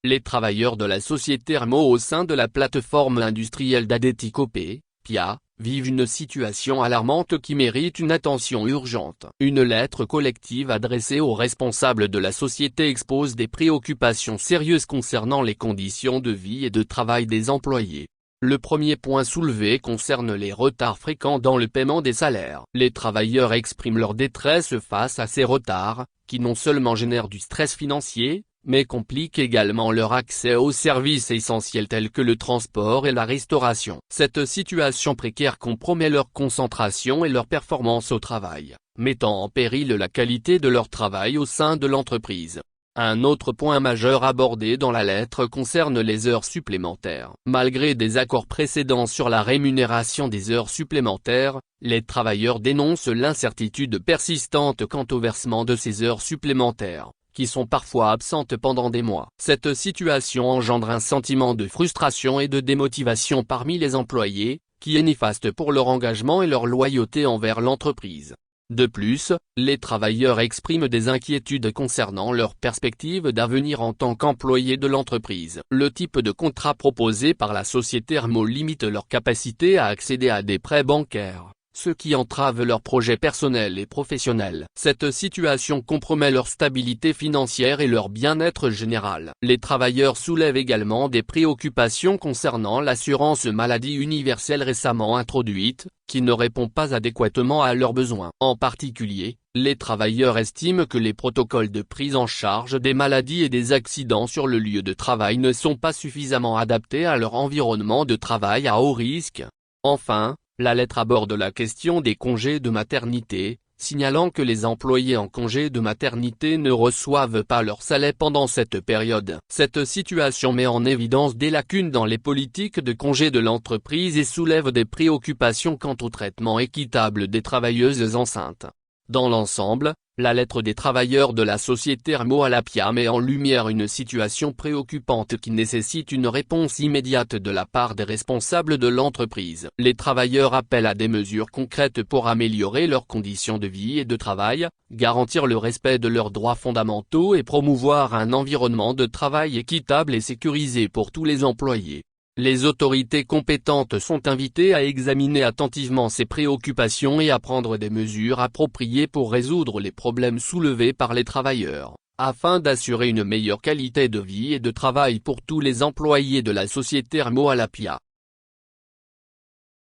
Les travailleurs de la société Hermo au sein de la plateforme industrielle d'Adeti Copé, PIA, vivent une situation alarmante qui mérite une attention urgente. Une lettre collective adressée aux responsables de la société expose des préoccupations sérieuses concernant les conditions de vie et de travail des employés. Le premier point soulevé concerne les retards fréquents dans le paiement des salaires. Les travailleurs expriment leur détresse face à ces retards, qui non seulement génèrent du stress financier, mais compliquent également leur accès aux services essentiels tels que le transport et la restauration. Cette situation précaire compromet leur concentration et leur performance au travail, mettant en péril la qualité de leur travail au sein de l'entreprise. Un autre point majeur abordé dans la lettre concerne les heures supplémentaires. Malgré des accords précédents sur la rémunération des heures supplémentaires, les travailleurs dénoncent l'incertitude persistante quant au versement de ces heures supplémentaires, qui sont parfois absentes pendant des mois. Cette situation engendre un sentiment de frustration et de démotivation parmi les employés, qui est néfaste pour leur engagement et leur loyauté envers l'entreprise. De plus, les travailleurs expriment des inquiétudes concernant leurs perspectives d'avenir en tant qu'employés de l'entreprise. Le type de contrat proposé par la société Hermo limite leur capacité à accéder à des prêts bancaires, ce qui entrave leurs projets personnels et professionnels. Cette situation compromet leur stabilité financière et leur bien-être général. Les travailleurs soulèvent également des préoccupations concernant l'assurance maladie universelle récemment introduite, qui ne répond pas adéquatement à leurs besoins. En particulier, les travailleurs estiment que les protocoles de prise en charge des maladies et des accidents sur le lieu de travail ne sont pas suffisamment adaptés à leur environnement de travail à haut risque. Enfin, la lettre aborde la question des congés de maternité, signalant que les employés en congé de maternité ne reçoivent pas leur salaire pendant cette période. Cette situation met en évidence des lacunes dans les politiques de congé de l'entreprise et soulève des préoccupations quant au traitement équitable des travailleuses enceintes. Dans l'ensemble, la lettre des travailleurs de la société Hermo à la PIA met en lumière une situation préoccupante qui nécessite une réponse immédiate de la part des responsables de l'entreprise. Les travailleurs appellent à des mesures concrètes pour améliorer leurs conditions de vie et de travail, garantir le respect de leurs droits fondamentaux et promouvoir un environnement de travail équitable et sécurisé pour tous les employés. Les autorités compétentes sont invitées à examiner attentivement ces préoccupations et à prendre des mesures appropriées pour résoudre les problèmes soulevés par les travailleurs, afin d'assurer une meilleure qualité de vie et de travail pour tous les employés de la société Hermo à la PIA.